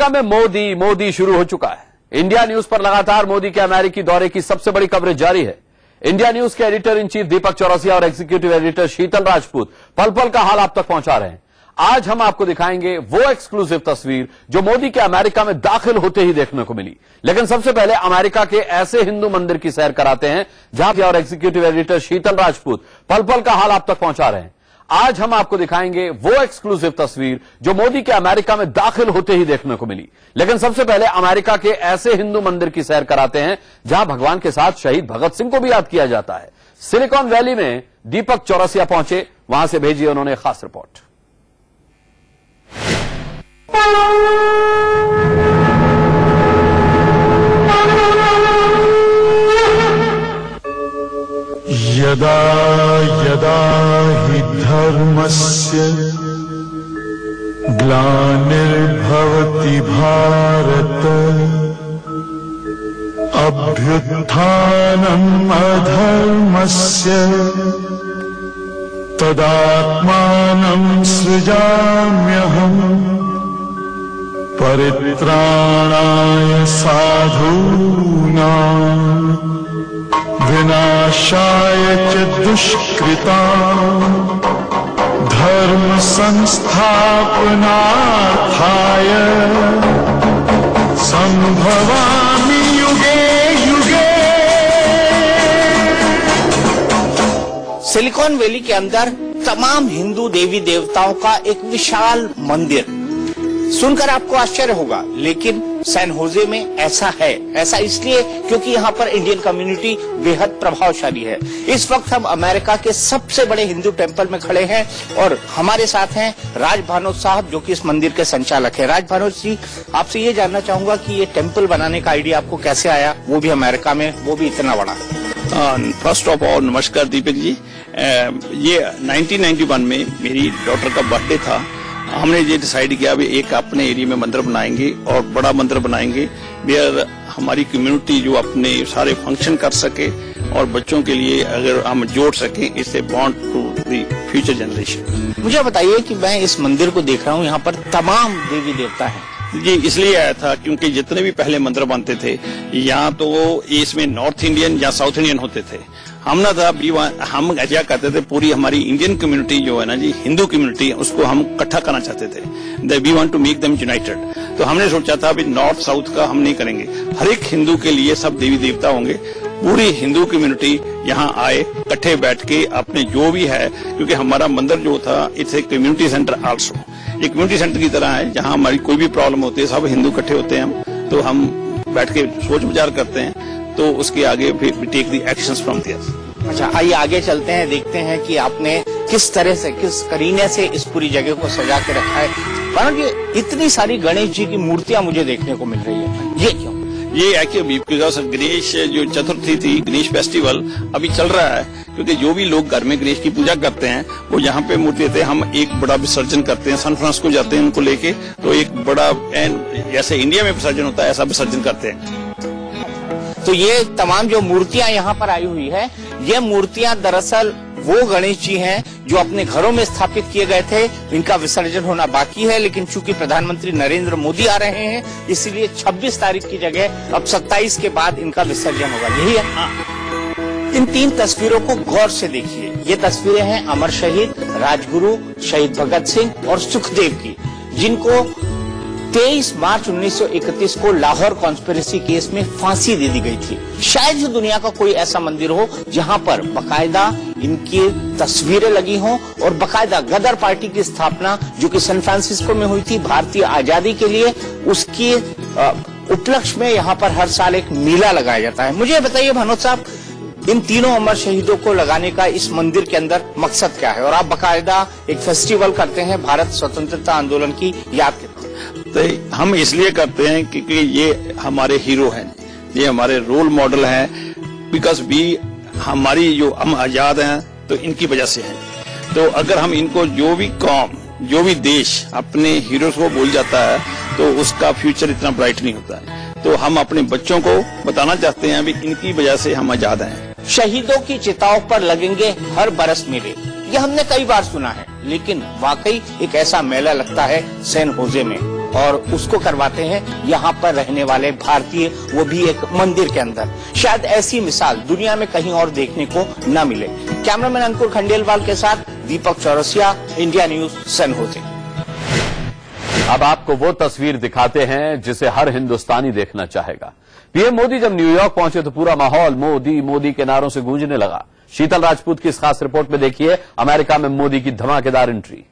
America में मोदी शुरू हो चुका है। इंडिया न्यूज पर लगातार मोदी के अमेरिकी दौरे की सबसे बड़ी कवरेज जारी है। इंडिया न्यूज के एडिटर इन चीफ दीपक चौरसिया और एग्जीक्यूटिव एडिटर शीतल राजपूत पल पल का हाल आप तक पहुंचा रहे हैं। आज हम आपको दिखाएंगे वो एक्सक्लूसिव तस्वीर जो मोदी के अमेरिका में दाखिल होते ही देखने को मिली। लेकिन सबसे पहले अमेरिका के ऐसे हिंदू मंदिर की सैर कराते हैं जहां और एग्जीक्यूटिव एडिटर शीतल राजपूत पल पल का हाल आप तक पहुंचा रहे हैं। आज हम आपको दिखाएंगे वो एक्सक्लूसिव तस्वीर जो मोदी के अमेरिका में दाखिल होते ही देखने को मिली। लेकिन सबसे पहले अमेरिका के ऐसे हिंदू मंदिर की सैर कराते हैं जहां भगवान के साथ शहीद भगत सिंह को भी याद किया जाता है। सिलिकॉन वैली में दीपक चौरसिया पहुंचे, वहां से भेजी उन्होंने खास रिपोर्ट। यदा यदा हि धर्मस्य ग्लानिर्भवति भारत अभ्युत्थानम् अधर्मस्य तदात्मानं सृजाम्यहम् परित्राणाय साधूनां विनाशाय च दुष्कृतां धर्म संस्थापनार्थाय संभवामि युगे युगे। सिलिकॉन वैली के अंदर तमाम हिंदू देवी देवताओं का एक विशाल मंदिर। सुनकर आपको आश्चर्य होगा, लेकिन सैन होजे में ऐसा है। ऐसा इसलिए क्योंकि यहाँ पर इंडियन कम्युनिटी बेहद प्रभावशाली है। इस वक्त हम अमेरिका के सबसे बड़े हिंदू टेम्पल में खड़े हैं और हमारे साथ हैं राज भानोत साहब, जो कि इस मंदिर के संचालक हैं। राज भानोत जी, आपसे ये जानना चाहूंगा कि ये टेम्पल बनाने का आइडिया आपको कैसे आया, वो भी अमेरिका में, वो भी इतना बड़ा। फर्स्ट ऑफ ऑल नमस्कार दीपक जी। ये 1991 में मेरी डॉटर का बर्थडे था। हमने ये डिसाइड किया अभी एक अपने एरिया में मंदिर बनाएंगे और बड़ा मंदिर बनाएंगे वेयर हमारी कम्युनिटी जो अपने सारे फंक्शन कर सके और बच्चों के लिए अगर हम जोड़ सकें, इससे bond to the future generation. मुझे बताइए कि मैं इस मंदिर को देख रहा हूँ, यहाँ पर तमाम देवी देवता हैं। जी इसलिए आया था क्योंकि जितने भी पहले मंदिर बनते थे यहाँ तो इसमें नॉर्थ इंडियन या साउथ इंडियन होते थे। हम ना था हम क्या कहते थे, पूरी हमारी इंडियन कम्युनिटी जो है ना जी, हिंदू कम्युनिटी, उसको हम इकट्ठा करना चाहते थे। We want to make them united. तो हमने सोचा था अभी नॉर्थ साउथ का हम नहीं करेंगे, हर एक हिंदू के लिए सब देवी देवता होंगे। पूरी हिंदू कम्युनिटी यहाँ आए, इकट्ठे बैठ के अपने जो भी है, क्योंकि हमारा मंदिर जो था it's a community centre also, एक कम्युनिटी सेंटर की तरह है जहाँ हमारी कोई भी प्रॉब्लम होती है सब हिंदू इकट्ठे होते हैं। हम तो हम बैठ के सोच विचार करते हैं, तो उसके आगे फिर take the actions from there. अच्छा, आइए आगे चलते हैं, देखते हैं कि आपने किस तरह से, किस करीने से इस पूरी जगह को सजा के रखा है। कारण कि इतनी सारी गणेश जी की मूर्तियां मुझे देखने को मिल रही है, ये क्यों? ये है कि बिकॉज गणेश जो चतुर्थी थी, गणेश फेस्टिवल अभी चल रहा है, क्योंकि जो भी लोग घर में गणेश की पूजा करते हैं वो यहाँ पे मूर्ति देते हैं। हम एक बड़ा विसर्जन करते हैं, सैन फ्रांसिस्को जाते हैं उनको लेके, तो एक बड़ा जैसे इंडिया में विसर्जन होता है ऐसा विसर्जन करते हैं। तो ये तमाम जो मूर्तियां यहाँ पर आई हुई है, ये मूर्तियां दरअसल वो गणेश जी हैं जो अपने घरों में स्थापित किए गए थे। इनका विसर्जन होना बाकी है, लेकिन चूंकि प्रधानमंत्री नरेंद्र मोदी आ रहे हैं, इसलिए 26 तारीख की जगह अब 27 के बाद इनका विसर्जन होगा। यही है। इन 3 तस्वीरों को गौर से देखिए। ये तस्वीरें हैं अमर शहीद राजगुरु शहीद भगत सिंह और सुखदेव की, जिनको 23 मार्च 1931 को लाहौर कॉन्स्पिरेसी केस में फांसी दे दी गई थी। शायद ही दुनिया का कोई ऐसा मंदिर हो जहां पर बकायदा इनकी तस्वीरें लगी हों और बकायदा गदर पार्टी की स्थापना, जो कि सैन फ्रांसिस्को में हुई थी भारतीय आजादी के लिए, उसकी उपलक्ष्य में यहाँ पर हर साल एक मेला लगाया जाता है। मुझे बताइए भानोत साहब, इन तीनों अमर शहीदों को लगाने का इस मंदिर के अंदर मकसद क्या है? और आप बकायदा एक फेस्टिवल करते हैं भारत स्वतंत्रता आंदोलन की याद के। तो हम इसलिए करते हैं क्योंकि ये हमारे हीरो हैं, ये हमारे रोल मॉडल हैं, बिकॉज भी हमारी जो हम आजाद हैं तो इनकी वजह से हैं। तो अगर हम इनको जो भी कौम, जो भी देश अपने हीरोज को भूल जाता है तो उसका फ्यूचर इतना ब्राइट नहीं होता है। तो हम अपने बच्चों को बताना चाहते हैं अभी इनकी वजह से हम आजाद हैं। शहीदों की चिताओं पर लगेंगे हर बरस मेले, ये हमने कई बार सुना है, लेकिन वाकई एक ऐसा मेला लगता है सैन होजे में। और उसको करवाते हैं यहाँ पर रहने वाले भारतीय, वो भी एक मंदिर के अंदर। शायद ऐसी मिसाल दुनिया में कहीं और देखने को न मिले। कैमरामैन अंकुर खंडेलवाल के साथ दीपक चौरसिया, इंडिया न्यूज, सन होते। अब आपको वो तस्वीर दिखाते हैं जिसे हर हिंदुस्तानी देखना चाहेगा। पीएम मोदी जब न्यूयॉर्क पहुंचे तो पूरा माहौल मोदी मोदी के नारों से गूंजने लगा। शीतल राजपूत की इस खास रिपोर्ट में देखिए अमेरिका में मोदी की धमाकेदार एंट्री।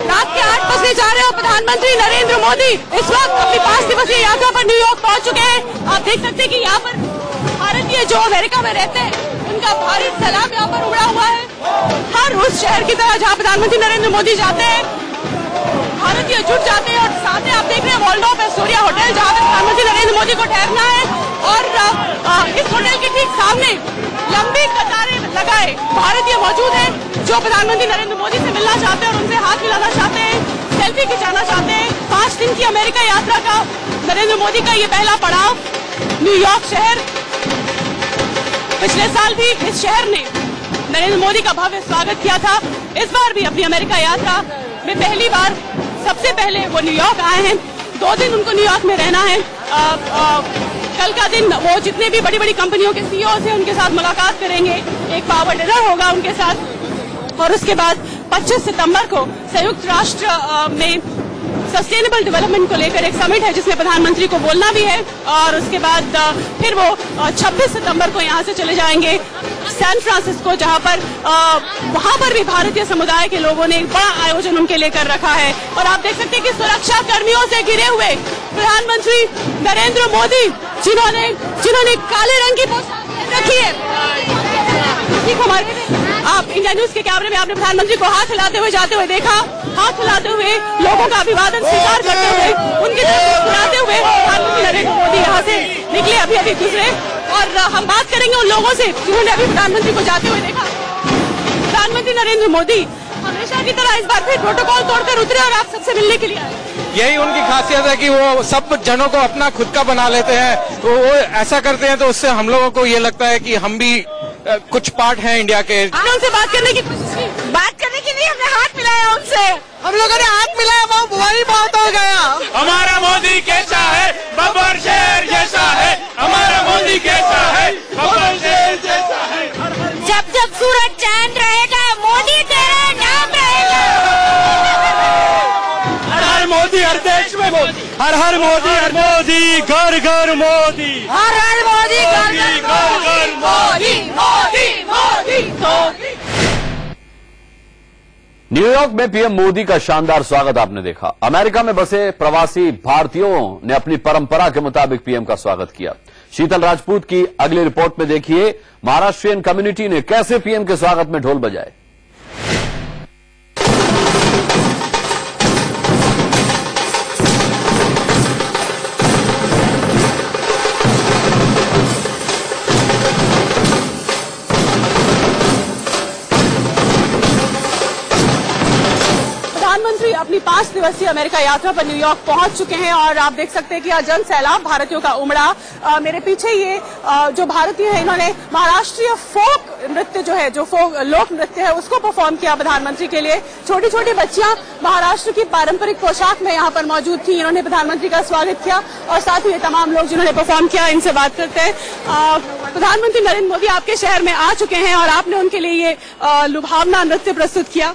रात के 8 बजे जा रहे हो प्रधानमंत्री नरेंद्र मोदी इस वक्त अपनी 5 दिवसीय यात्रा पर न्यूयॉर्क पहुंच चुके हैं। आप देख सकते हैं कि यहाँ पर भारतीय जो अमेरिका में रहते हैं उनका भारी सैलाब यहाँ पर उमड़ा हुआ है। हर उस शहर की तरह जहाँ प्रधानमंत्री नरेंद्र मोदी जाते हैं भारतीय जुट जाते हैं। और साथ में आप देख रहे हैं वॉल्डॉर्फ एस्टोरिया होटल जहाँ पर प्रधानमंत्री नरेंद्र मोदी को ठहरना है। और इस होटल के ठीक सामने लंबी कतारें लगाए भारतीय मौजूद हैं जो प्रधानमंत्री नरेंद्र मोदी से मिलना चाहते हैं और उनसे हाथ मिलाना चाहते हैं, सेल्फी खिंचाना चाहते हैं। 5 दिन की अमेरिका यात्रा का नरेंद्र मोदी का ये पहला पड़ाव न्यूयॉर्क शहर। पिछले साल भी इस शहर ने नरेंद्र मोदी का भव्य स्वागत किया था। इस बार भी अपनी अमेरिका यात्रा में पहली बार सबसे पहले वो न्यूयॉर्क आए हैं। 2 दिन उनको न्यूयॉर्क में रहना है। कल का दिन वो जितने भी बड़ी बड़ी कंपनियों के सीईओ हैं उनके साथ मुलाकात करेंगे, एक पावर डिनर होगा उनके साथ। और उसके बाद 25 सितंबर को संयुक्त राष्ट्र में सस्टेनेबल डेवलपमेंट को लेकर एक समिट है जिसमें प्रधानमंत्री को बोलना भी है। और उसके बाद फिर वो 26 सितंबर को यहाँ से चले जाएंगे सैन फ्रांसिस्को, जहाँ पर वहाँ पर भी भारतीय समुदाय के लोगों ने एक बड़ा आयोजन उनके लिए कर रखा है। और आप देख सकते हैं कि सुरक्षा कर्मियों से घिरे हुए प्रधानमंत्री नरेंद्र मोदी जिन्होंने काले रंग की पोशाक रखी है। ठीक हमारे आप इंडिया न्यूज के कैमरे में आपने प्रधानमंत्री को हाथ हिलाते हुए जाते हुए देखा। हाथ हिलाते हुए लोगों का अभिवादन स्वीकार करते हुए उनके तरफ मुस्कुराते हुए प्रधानमंत्री नरेंद्र मोदी यहाँ से निकले, अभी गुजरे। और हम बात करेंगे उन लोगों से जिन्होंने अभी प्रधानमंत्री को जाते हुए देखा। प्रधानमंत्री नरेंद्र मोदी हमेशा की तरह इस बार फिर प्रोटोकॉल तोड़कर उतरे और आप सबसे मिलने के लिए आए। यही उनकी खासियत है कि वो सब जनों को अपना खुद का बना लेते हैं। तो वो ऐसा करते हैं तो उससे हम लोगों को ये लगता है कि हम भी कुछ पार्ट हैं इंडिया के। हमने उनसे बात करने की कोशिश की, बात करने के लिए हमने हाथ मिलाया उनसे। हम लोगों ने हाथ मिलाया, वो वही बहुत हो गया। हमारा मोदी कैसा है, बब्बर शेर जैसा है। हमारा मोदी कैसा है, बब्बर शेर जैसा है। जब जब सूरज चांद रहेगा मोदी तेरा नाम रहेगा। हर हर मोदी, हर देश में मोदी, हर हर मोदी, हर मोदी, घर घर मोदी, हर हर मोदी, घर घर मोदी, मोदी मोदी मोदी। न्यूयॉर्क में पीएम मोदी का शानदार स्वागत आपने देखा। अमेरिका में बसे प्रवासी भारतीयों ने अपनी परंपरा के मुताबिक पीएम का स्वागत किया। शीतल राजपूत की अगली रिपोर्ट में देखिए महाराष्ट्रियन कम्युनिटी ने कैसे पीएम के स्वागत में ढोल बजाए। प्रधानमंत्री अपनी 5 दिवसीय अमेरिका यात्रा पर न्यूयॉर्क पहुंच चुके हैं और आप देख सकते हैं कि यहाँ जन सैलाब भारतीयों का उमड़ा। मेरे पीछे ये जो भारतीय है इन्होंने महाराष्ट्रीय फोक नृत्य जो फोक लोक नृत्य है उसको परफॉर्म किया प्रधानमंत्री के लिए। छोटी छोटी बच्चियां महाराष्ट्र की पारंपरिक पोशाक में यहाँ पर मौजूद थी, इन्होंने प्रधानमंत्री का स्वागत किया। और साथ ही तमाम लोग जिन्होंने परफॉर्म किया इनसे बात करते हैं। प्रधानमंत्री नरेंद्र मोदी आपके शहर में आ चुके हैं और आपने उनके लिए ये लुभावना नृत्य प्रस्तुत किया।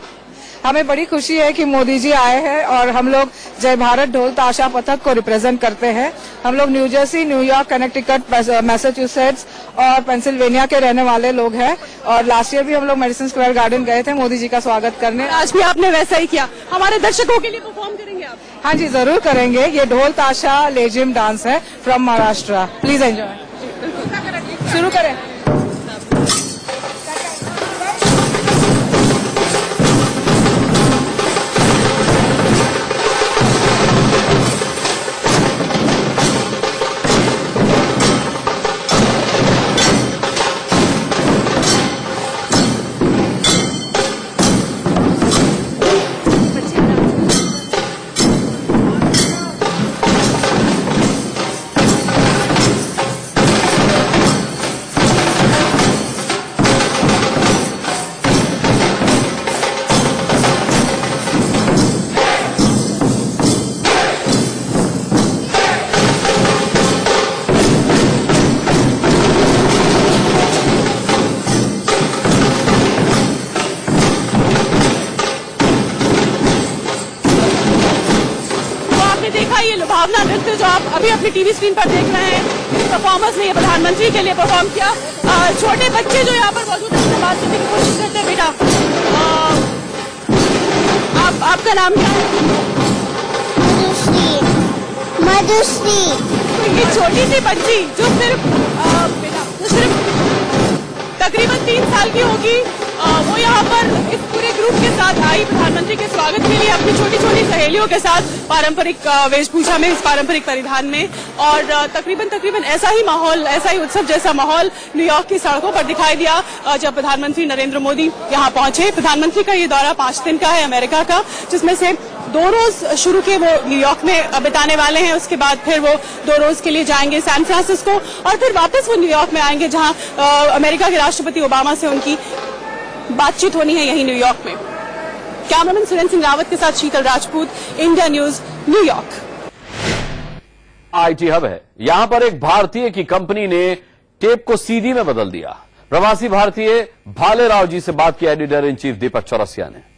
हमें बड़ी खुशी है कि मोदी जी आए हैं और हम लोग जय भारत ढोल ताशा पथक को रिप्रेजेंट करते हैं। हम लोग new Jersey, New York, Connecticut, Massachusetts और पेंसिल्वेनिया के रहने वाले लोग हैं। और लास्ट ईयर भी हम लोग मेडिसिन स्क्वायर गार्डन गए थे मोदी जी का स्वागत करने। आज भी आपने वैसा ही किया। हमारे दर्शकों के लिए परफॉर्म करेंगे आप? हाँ जी, जरूर करेंगे। ये ढोल ताशा लेजिम डांस है फ्रॉम महाराष्ट्र। Please enjoy. शुरू करें। ये लुभावना नृत्य जो आप अभी अपनी टीवी स्क्रीन पर देख रहे हैं, इस परफॉर्मेंस ने ये प्रधानमंत्री के लिए परफॉर्म किया। छोटे बच्चे जो यहाँ पर मौजूद हैं, बात करने की कोशिश करते हैं। बेटा, आपका नाम क्या है? मधुश्री। तो ये छोटी सी बच्ची जो सिर्फ तकरीबन 3 साल की होगी, वो यहाँ पर इस पूरे ग्रुप के साथ आई प्रधानमंत्री के स्वागत के लिए, अपनी छोटी छोटी सहेलियों के साथ पारंपरिक वेशभूषा में, इस पारंपरिक परिधान में। और तकरीबन ऐसा ही माहौल, ऐसा ही उत्सव जैसा माहौल न्यूयॉर्क की सड़कों पर दिखाई दिया जब प्रधानमंत्री नरेंद्र मोदी यहाँ पहुंचे। प्रधानमंत्री का ये दौरा 5 दिन का है अमेरिका का, जिसमें से 2 रोज शुरू के वो न्यूयॉर्क में बिताने वाले हैं। उसके बाद फिर वो 2 रोज के लिए जाएंगे सैन फ्रांसिस्को और फिर वापस वो न्यूयॉर्क में आएंगे, जहां अमेरिका के राष्ट्रपति ओबामा से उनकी बातचीत होनी है यही न्यूयॉर्क में। कैमरामैन सुरेंद्र सिंह रावत के साथ Sheetal Rajput, India news, New York. IT hub है, यहां पर एक भारतीय की कंपनी ने टेप को सीडी में बदल दिया। प्रवासी भारतीय भाले राव जी से बात की एडिटर इन चीफ दीपक चौरसिया ने।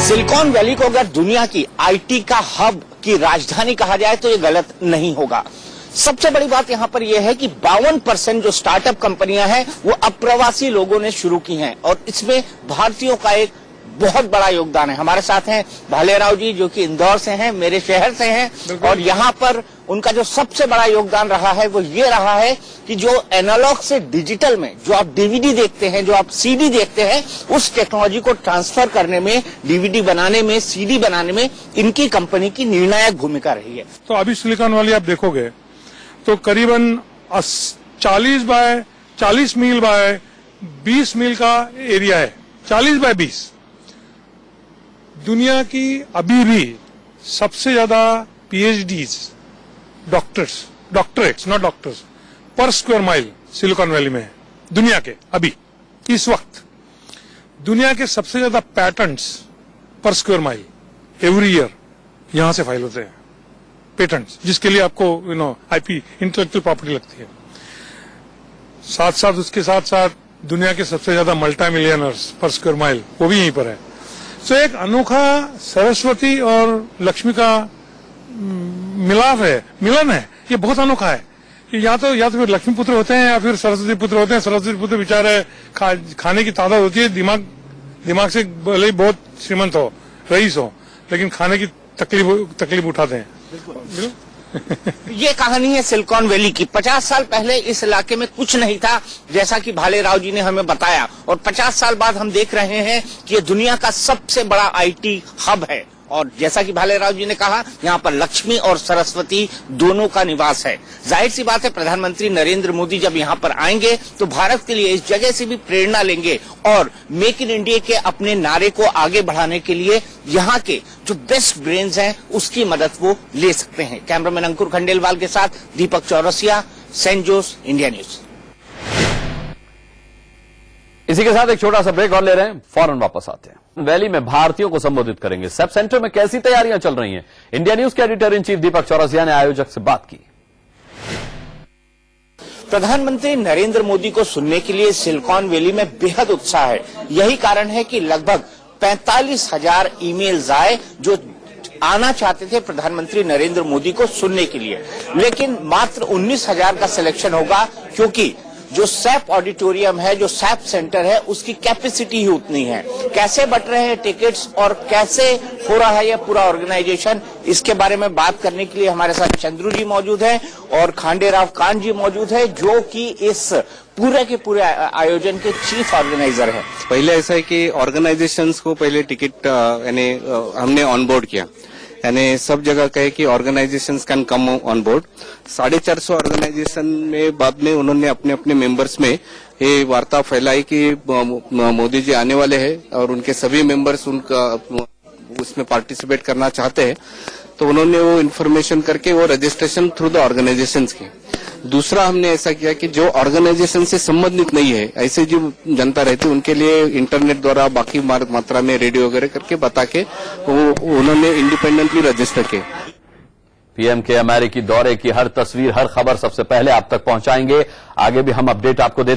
सिलिकॉन वैली को अगर दुनिया की आईटी का हब की राजधानी कहा जाए तो ये गलत नहीं होगा। सबसे बड़ी बात यहां पर यह है कि 52% जो स्टार्टअप कंपनियां हैं वो अप्रवासी लोगों ने शुरू की हैं और इसमें भारतीयों का एक बहुत बड़ा योगदान है। हमारे साथ हैं भालेराव जी, जो कि इंदौर से हैं, मेरे शहर से हैं, और यहाँ पर उनका जो सबसे बड़ा योगदान रहा है वो ये रहा है कि जो एनालॉग से डिजिटल में, जो आप डीवीडी देखते हैं, जो आप सीडी देखते हैं, उस टेक्नोलॉजी को ट्रांसफर करने में, डीवीडी बनाने में, सीडी बनाने में इनकी कंपनी की निर्णायक भूमिका रही है। तो अभी सिलिकॉन वैली आप देखोगे तो करीबन 40 मील बाय 20 मील का एरिया है। 40 बाय 20 दुनिया की अभी भी सबसे ज्यादा पीएचडीज, डॉक्टरेट्स नॉट डॉक्टर्स पर स्क्वायर माइल सिलिकॉन वैली में है दुनिया के। अभी इस वक्त दुनिया के सबसे ज्यादा पैटेंट्स पर स्क्वायर माइल एवरी ईयर यहां से फाइल होते हैं, पेटेंट्स, जिसके लिए आपको आईपी इंटेलेक्चुअल प्रॉपर्टी लगती है। साथ साथ उसके साथ साथ दुनिया के सबसे ज्यादा मल्टी मिलियनर्स पर स्क्वायर माइल वो भी यहीं पर है। तो एक अनोखा सरस्वती और लक्ष्मी का मिलन है। ये बहुत अनोखा है कि या तो फिर लक्ष्मी पुत्र होते हैं या फिर सरस्वती पुत्र होते हैं। सरस्वती पुत्र बेचारे खाने की तादाद होती है, दिमाग से भले ही बहुत श्रीमंत हो, रईस हो, लेकिन खाने की तकलीफ उठाते हैं। ये कहानी है सिलिकॉन वैली की। 50 साल पहले इस इलाके में कुछ नहीं था, जैसा कि भालेराव जी ने हमें बताया, और 50 साल बाद हम देख रहे हैं कि ये दुनिया का सबसे बड़ा आईटी हब है। और जैसा कि भालेराव जी ने कहा, यहाँ पर लक्ष्मी और सरस्वती दोनों का निवास है। जाहिर सी बात है, प्रधानमंत्री नरेंद्र मोदी जब यहाँ पर आएंगे तो भारत के लिए इस जगह से भी प्रेरणा लेंगे और मेक इन इंडिया के अपने नारे को आगे बढ़ाने के लिए यहाँ के जो बेस्ट ब्रेन्स हैं उसकी मदद वो ले सकते हैं। कैमरामैन अंकुर खंडेलवाल के साथ दीपक चौरसिया, सेंट जोस, इंडिया न्यूज। इसी के साथ एक छोटा सा ब्रेक और ले रहे हैं, फौरन वापस आते हैं। वैली में भारतीयों को संबोधित करेंगे। सब सेंटर में कैसी तैयारियां चल रही हैं, इंडिया न्यूज के एडिटर इन चीफ दीपक चौरसिया ने आयोजक से बात की। प्रधानमंत्री नरेंद्र मोदी को सुनने के लिए सिलिकॉन वैली में बेहद उत्साह है। यही कारण है कि लगभग 45,000 ईमेल्स आए जो आना चाहते थे प्रधानमंत्री नरेंद्र मोदी को सुनने के लिए, लेकिन मात्र 19,000 का सिलेक्शन होगा, क्योंकि जो सैप ऑडिटोरियम है, जो सैप सेंटर है, उसकी कैपेसिटी ही उतनी है। कैसे बट रहे हैं टिकट्स और कैसे हो रहा है यह पूरा ऑर्गेनाइजेशन, इसके बारे में बात करने के लिए हमारे साथ चंद्रू जी मौजूद हैं और खांडेराव कांत जी मौजूद है, जो कि इस पूरे के पूरे आयोजन के चीफ ऑर्गेनाइजर हैं। पहले ऐसा है कि ऑर्गेनाइजेशंस को पहले टिकट यानी हमने ऑन बोर्ड किया, यानी सब जगह कहे कि organizations can come on board. 450 organization में बाद में उन्होंने अपने अपने मेंबर्स में ये वार्ता फैलाई कि मोदी जी आने वाले हैं और उनके सभी मेंबर्स उनका उसमें पार्टिसिपेट करना चाहते हैं, तो उन्होंने वो इन्फॉर्मेशन करके वो रजिस्ट्रेशन थ्रू द ऑर्गेनाइजेशंस की। दूसरा हमने ऐसा किया कि जो ऑर्गेनाइजेशन से संबंधित नहीं है, ऐसे जो जनता रहती है, उनके लिए इंटरनेट द्वारा बाकी मात्रा में रेडियो वगैरह करके बता के वो उन्होंने इंडिपेंडेंटली रजिस्टर किए। पीएम के अमेरिकी दौरे की हर तस्वीर, हर खबर सबसे पहले आप तक पहुंचाएंगे। आगे भी हम अपडेट आपको देते